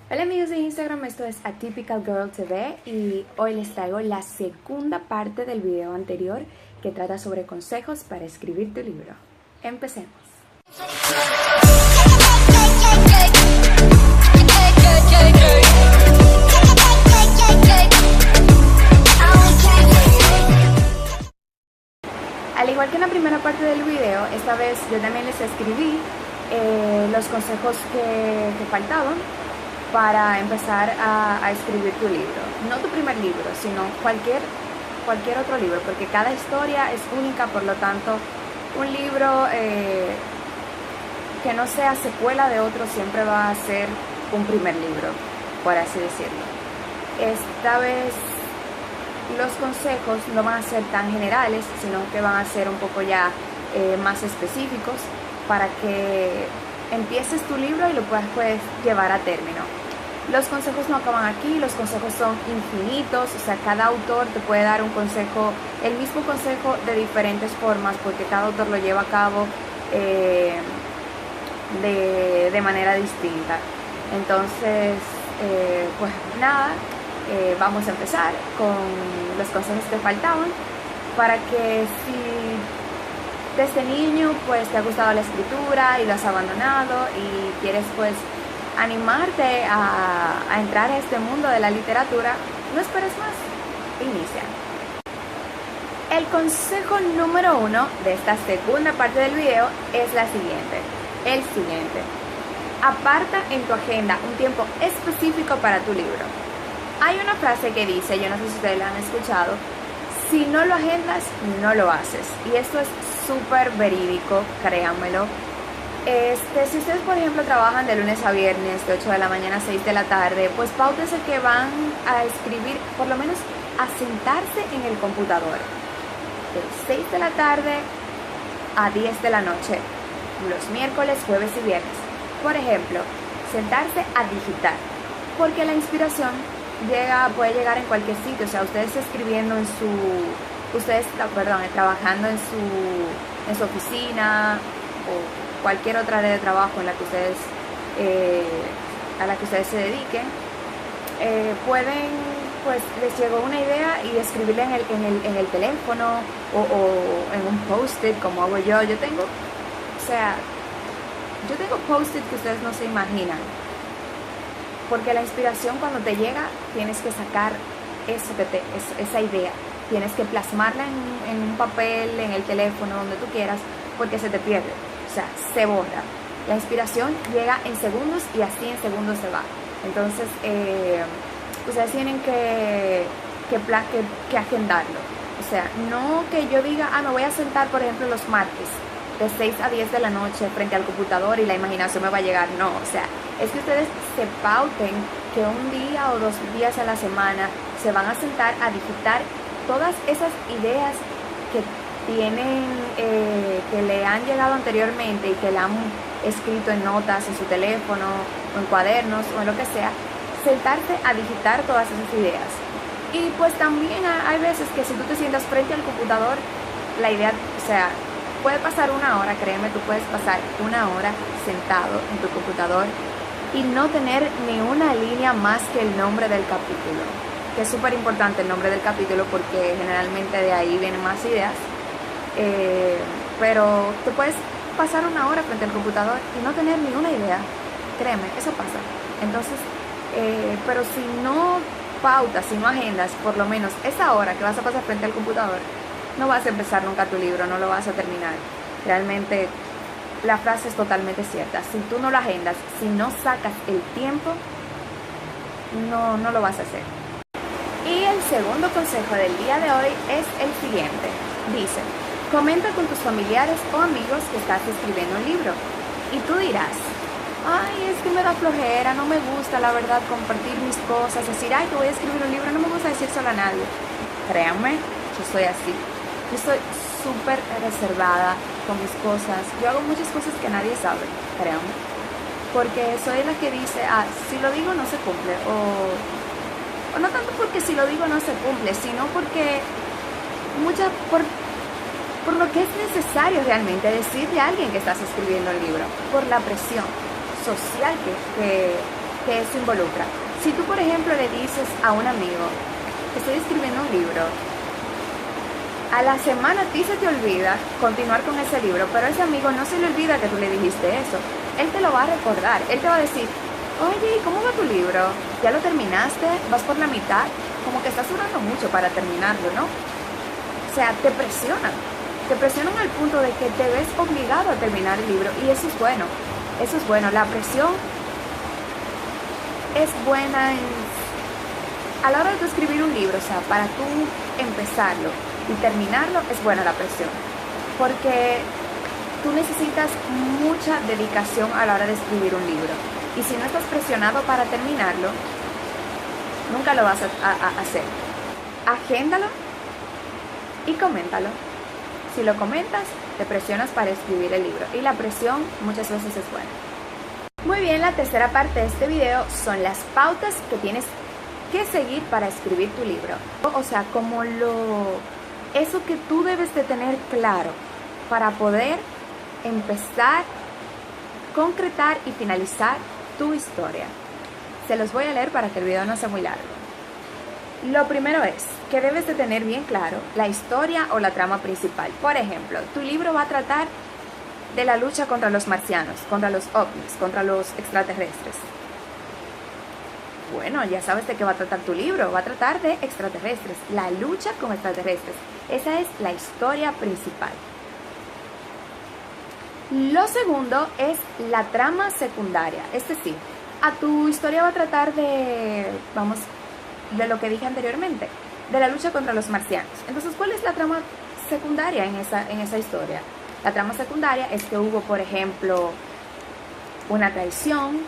Hola amigos de Instagram, esto es Atypical Girl TV y hoy les traigo la segunda parte del video anterior que trata sobre consejos para escribir tu libro. Empecemos. Al igual que en la primera parte del video, esta vez yo también les escribí los consejos que faltaban para empezar a escribir tu libro. No tu primer libro, sino cualquier otro libro, porque cada historia es única, por lo tanto, un libro que no sea secuela de otro siempre va a ser un primer libro, por así decirlo. Esta vez los consejos no van a ser tan generales, sino que van a ser un poco ya más específicos para que empieces tu libro y lo puedas llevar a término. Los consejos no acaban aquí, los consejos son infinitos, o sea, cada autor te puede dar un consejo, el mismo consejo de diferentes formas, porque cada autor lo lleva a cabo de manera distinta. Entonces, pues nada, vamos a empezar con los consejos que faltaban, para que si desde niño pues te ha gustado la escritura y lo has abandonado y quieres pues animarte a entrar a este mundo de la literatura, no esperes más, inicia. El consejo número 1 de esta segunda parte del video es el siguiente. Aparta en tu agenda un tiempo específico para tu libro. Hay una frase que dice, yo no sé si ustedes la han escuchado, si no lo agendas, no lo haces. Y esto es súper verídico, créanmelo. Si ustedes, por ejemplo, trabajan de lunes a viernes, de 8 de la mañana a 6 de la tarde, pues páutense que van a escribir, por lo menos a sentarse en el computador de 6 de la tarde a 10 de la noche, los miércoles, jueves y viernes. Por ejemplo, sentarse a digitar, porque la inspiración puede llegar en cualquier sitio. O sea, ustedes escribiendo trabajando en su oficina o cualquier otra área de trabajo en la que ustedes a la que ustedes se dediquen, pueden, pues les llegó una idea y escribirla en el teléfono o en un post-it como hago yo. Yo tengo post-it que ustedes no se imaginan, porque la inspiración cuando te llega tienes que sacar esa idea, tienes que plasmarla en un papel, en el teléfono, donde tú quieras, porque se te pierde, o sea, se borra. La inspiración llega en segundos y así en segundos se va. Entonces, ustedes tienen que agendarlo. O sea, no que yo diga, me voy a sentar, por ejemplo, los martes de 6 a 10 de la noche frente al computador y la imaginación me va a llegar. No, o sea, es que ustedes se pauten que un día o 2 días a la semana se van a sentar a digitar todas esas ideas que tienen, que le han llegado anteriormente y que le han escrito en notas en su teléfono o en cuadernos o en lo que sea, sentarse a digitar todas esas ideas. Y pues también hay veces que si tú te sientas frente al computador, la idea, o sea, puede pasar una hora, créeme, tú puedes pasar una hora sentado en tu computador y no tener ni una línea más que el nombre del capítulo, que es súper importante el nombre del capítulo porque generalmente de ahí vienen más ideas. Pero tú puedes pasar una hora frente al computador y no tener ni una idea, créeme, eso pasa. Entonces, pero si no pautas, si no agendas por lo menos esa hora que vas a pasar frente al computador, no vas a empezar nunca tu libro, no lo vas a terminar. Realmente la frase es totalmente cierta. Si tú no lo agendas, si no sacas el tiempo, no lo vas a hacer. Y el segundo consejo del día de hoy es el siguiente. Dice, comenta con tus familiares o amigos que estás escribiendo un libro. Y tú dirás, es que me da flojera, no me gusta la verdad compartir mis cosas, decir, que voy a escribir un libro, no me gusta decir solo a nadie. Créanme, yo soy así. Yo soy súper reservada con mis cosas. Yo hago muchas cosas que nadie sabe, créanme. Porque soy la que dice, si lo digo no se cumple. O no tanto porque si lo digo no se cumple, sino porque por lo que es necesario realmente decirle a alguien que estás escribiendo el libro, por la presión social que eso involucra. Si tú, por ejemplo, le dices a un amigo, estoy escribiendo un libro, a la semana a ti se te olvida continuar con ese libro, pero a ese amigo no se le olvida que tú le dijiste eso. Él te lo va a recordar, él te va a decir, oye, ¿cómo va tu libro? ¿Ya lo terminaste? ¿Vas por la mitad? Como que estás sudando mucho para terminarlo, ¿no? O sea, te presionan al punto de que te ves obligado a terminar el libro, y eso es bueno, la presión es buena a la hora de tú escribir un libro, o sea, para tú empezarlo y terminarlo, es buena la presión, porque tú necesitas mucha dedicación a la hora de escribir un libro, y si no estás presionado para terminarlo, nunca lo vas a hacer. Agéndalo y coméntalo. Si lo comentas, te presionas para escribir el libro, y la presión muchas veces es buena. Muy bien, la tercera parte de este video son las pautas que tienes que seguir para escribir tu libro. O sea, como eso que tú debes de tener claro para poder empezar, concretar y finalizar tu historia. Se los voy a leer para que el video no sea muy largo. Lo primero es que debes de tener bien claro la historia o la trama principal. Por ejemplo, tu libro va a tratar de la lucha contra los marcianos, contra los ovnis, contra los extraterrestres. Bueno, ya sabes de qué va a tratar tu libro. Va a tratar de extraterrestres, la lucha con extraterrestres. Esa es la historia principal. Lo segundo es la trama secundaria. Es decir, a tu historia va a tratar de lo que dije anteriormente, de la lucha contra los marcianos. Entonces, ¿cuál es la trama secundaria en esa historia? La trama secundaria es que hubo, por ejemplo, una traición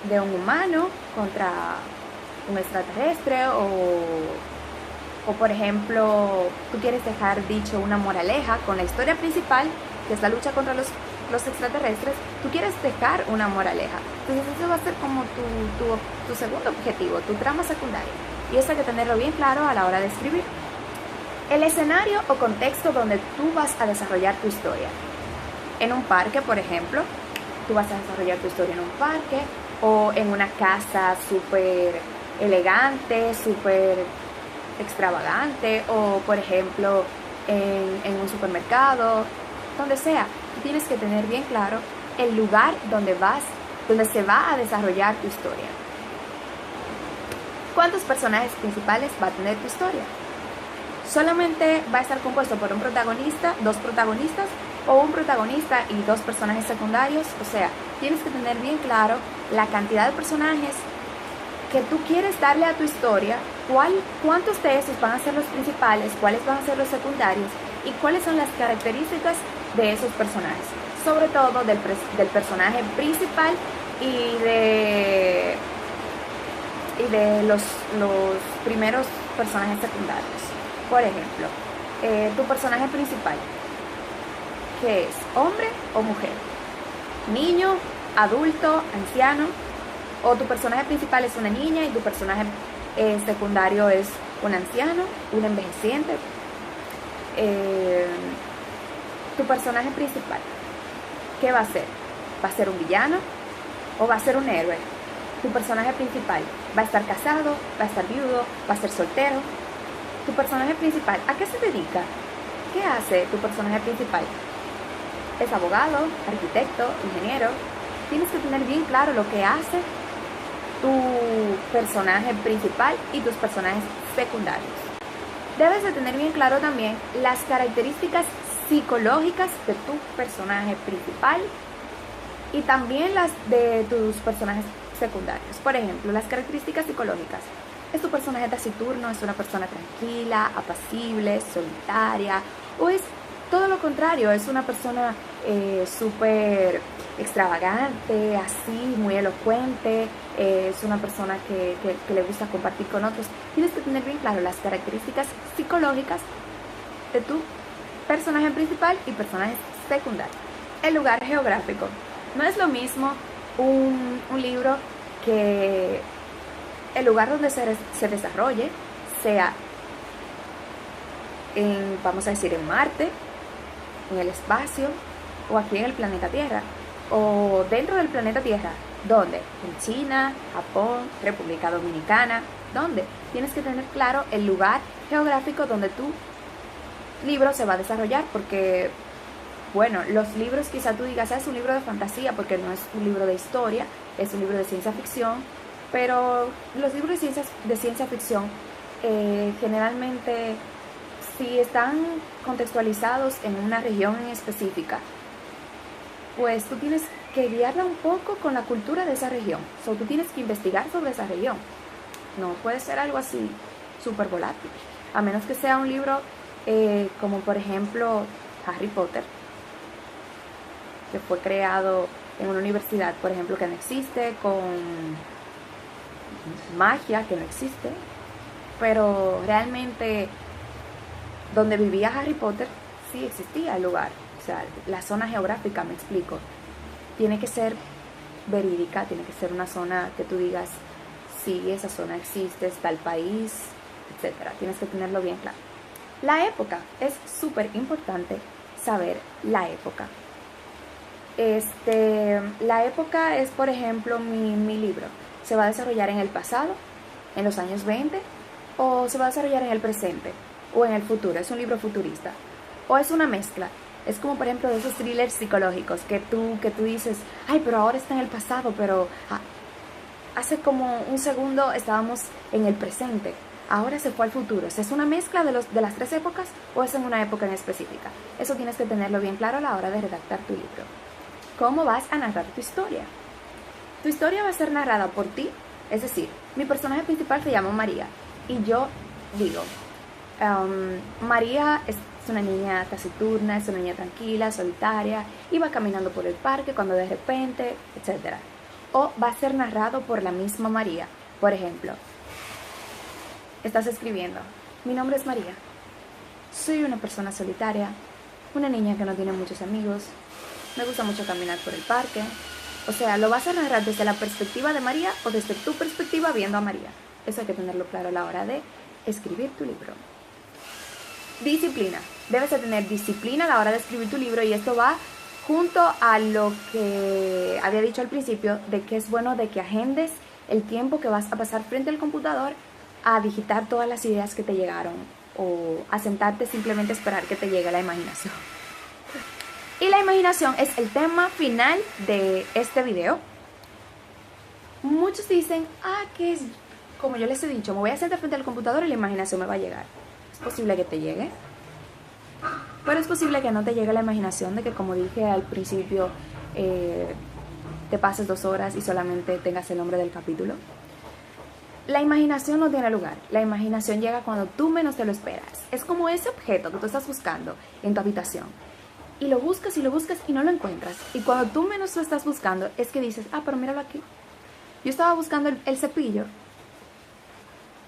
de un humano contra un extraterrestre, o por ejemplo, tú quieres dejar dicho una moraleja con la historia principal, que es la lucha contra los extraterrestres. Tú quieres dejar una moraleja. Entonces eso va a ser como tu segundo objetivo, tu trama secundaria, y eso hay que tenerlo bien claro a la hora de escribir. El escenario o contexto donde tú vas a desarrollar tu historia. En un parque, por ejemplo, tú vas a desarrollar tu historia en un parque, o en una casa súper elegante, súper extravagante, o por ejemplo en un supermercado, donde sea. Tú tienes que tener bien claro el lugar donde se va a desarrollar tu historia. ¿Cuántos personajes principales va a tener tu historia? ¿Solamente va a estar compuesto por un protagonista, dos protagonistas, o un protagonista y dos personajes secundarios? O sea, tienes que tener bien claro la cantidad de personajes que tú quieres darle a tu historia, cuántos de esos van a ser los principales, cuáles van a ser los secundarios, y cuáles son las características de esos personajes, sobre todo del personaje principal y de los primeros personajes secundarios. Por ejemplo, tu personaje principal, ¿qué es? ¿Hombre o mujer? ¿Niño, adulto, anciano? ¿O tu personaje principal es una niña y tu personaje secundario es un anciano, un envejeciente? Tu personaje principal, ¿qué va a ser? ¿Va a ser un villano o va a ser un héroe? Tu personaje principal, ¿va a estar casado? ¿Va a estar viudo? ¿Va a ser soltero? Tu personaje principal, ¿a qué se dedica? ¿Qué hace tu personaje principal? ¿Es abogado, arquitecto, ingeniero? Tienes que tener bien claro lo que hace tu personaje principal y tus personajes secundarios. Debes de tener bien claro también las características psicológicas de tu personaje principal y también las de tus personajes secundarios. Por ejemplo, las características psicológicas. ¿Es tu personaje taciturno? ¿Es una persona tranquila, apacible, solitaria? ¿O es todo lo contrario? ¿Es una persona súper extravagante, así, muy elocuente? ¿Es una persona que le gusta compartir con otros? Tienes que tener bien claro las características psicológicas de tu personaje principal y personajes secundarios. El lugar geográfico. No es lo mismo un libro que el lugar donde se desarrolle sea vamos a decir, en Marte, en el espacio, o aquí en el planeta Tierra, o dentro del planeta Tierra, ¿Dónde? En China, Japón, República Dominicana. ¿Dónde? Tienes que tener claro el lugar geográfico donde tu libro se va a desarrollar, porque, bueno, los libros quizá tú digas, es un libro de fantasía, porque no es un libro de historia, es un libro de ciencia ficción, pero los libros de ciencia ficción generalmente, si están contextualizados en una región en específica, pues tú tienes que guiarla un poco con la cultura de esa región. So, tú tienes que investigar sobre esa región. No puede ser algo así súper volátil, a menos que sea un libro como por ejemplo Harry Potter, que fue creado en una universidad, por ejemplo, que no existe, con magia que no existe, pero realmente donde vivía Harry Potter sí existía el lugar, o sea, la zona geográfica, me explico, tiene que ser verídica, tiene que ser una zona que tú digas, sí, esa zona existe, está el país, etcétera. Tienes que tenerlo bien claro. La época, es súper importante saber la época. La época es, por ejemplo, mi libro se va a desarrollar en el pasado, en los años 20, o se va a desarrollar en el presente, o en el futuro. Es un libro futurista, o es una mezcla. Es como, por ejemplo, de esos thrillers psicológicos que tú dices, ay, pero ahora está en el pasado, pero hace como un segundo estábamos en el presente, ahora se fue al futuro. ¿Es una mezcla de las tres épocas o es en una época en específica? Eso tienes que tenerlo bien claro a la hora de redactar tu libro. ¿Cómo vas a narrar tu historia? Tu historia va a ser narrada por ti, es decir, mi personaje principal se llama María y yo digo, María es una niña taciturna, es una niña tranquila, solitaria, iba caminando por el parque cuando de repente, etc. O va a ser narrado por la misma María. Por ejemplo, estás escribiendo, mi nombre es María, soy una persona solitaria, una niña que no tiene muchos amigos, me gusta mucho caminar por el parque. O sea, lo vas a narrar desde la perspectiva de María o desde tu perspectiva viendo a María. Eso hay que tenerlo claro a la hora de escribir tu libro. Disciplina. Debes de tener disciplina a la hora de escribir tu libro, y esto va junto a lo que había dicho al principio, de que es bueno de que agendes el tiempo que vas a pasar frente al computador a digitar todas las ideas que te llegaron, o a sentarte simplemente a esperar que te llegue la imaginación. Y la imaginación es el tema final de este video. Muchos dicen, que es, como yo les he dicho, me voy a sentar frente al computador y la imaginación me va a llegar. Es posible que te llegue, pero es posible que no te llegue la imaginación, de que, como dije al principio, te pases 2 horas y solamente tengas el nombre del capítulo. La imaginación no tiene lugar. La imaginación llega cuando tú menos te lo esperas. Es como ese objeto que tú estás buscando en tu habitación, y lo buscas y no lo encuentras. Y cuando tú menos lo estás buscando, es que dices, pero míralo aquí. Yo estaba buscando el cepillo,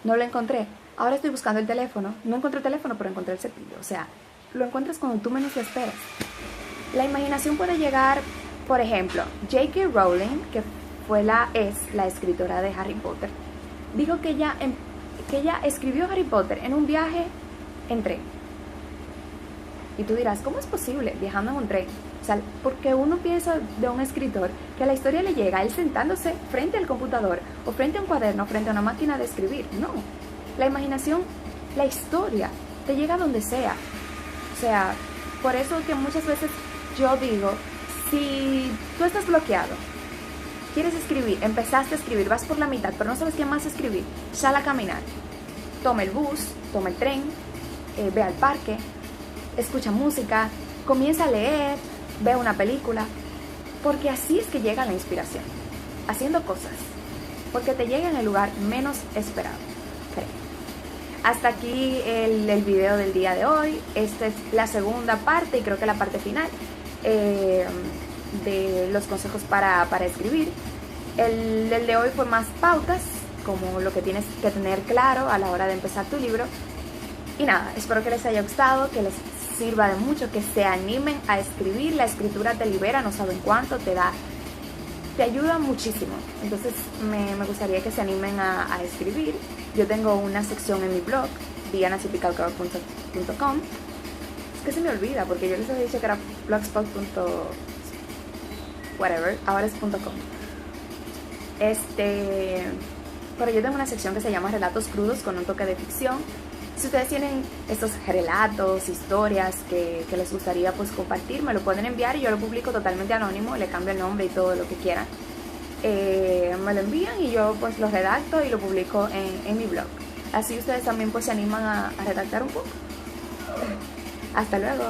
no lo encontré. Ahora estoy buscando el teléfono, no encontré el teléfono, pero encontré el cepillo. O sea, lo encuentras cuando tú menos lo esperas. La imaginación puede llegar, por ejemplo, J.K. Rowling, que es la escritora de Harry Potter, dijo que ella escribió Harry Potter en un viaje en tren. Y tú dirás, ¿cómo es posible viajando en un tren? O sea, porque uno piensa de un escritor que la historia le llega a él sentándose frente al computador o frente a un cuaderno, frente a una máquina de escribir. No, la imaginación, la historia, te llega donde sea. O sea, por eso que muchas veces yo digo, si tú estás bloqueado, quieres escribir, empezaste a escribir, vas por la mitad, pero no sabes qué más escribir, sal a caminar, toma el bus, toma el tren, ve al parque, escucha música, comienza a leer, ve una película, porque así es que llega la inspiración, haciendo cosas, porque te llega en el lugar menos esperado. Hasta aquí el video del día de hoy. Esta es la segunda parte, y creo que la parte final de los consejos para escribir. El de hoy fue más pautas, como lo que tienes que tener claro a la hora de empezar tu libro. Y nada, espero que les haya gustado, que les sirva de mucho, que se animen a escribir. La escritura te libera, no saben cuánto, te ayuda muchísimo. Entonces me gustaría que se animen a escribir. Yo tengo una sección en mi blog, dianacipicalcover.com. Es que se me olvida, porque yo les había dicho que era blogspot.whatever, ahora es .com. Pero yo tengo una sección que se llama Relatos Crudos con un toque de ficción. Si ustedes tienen estos relatos, historias que les gustaría pues compartir, me lo pueden enviar y yo lo publico totalmente anónimo, le cambio el nombre y todo lo que quieran. Me lo envían y yo pues lo redacto y lo publico en mi blog. Así ustedes también pues se animan a redactar un poco. Hasta luego.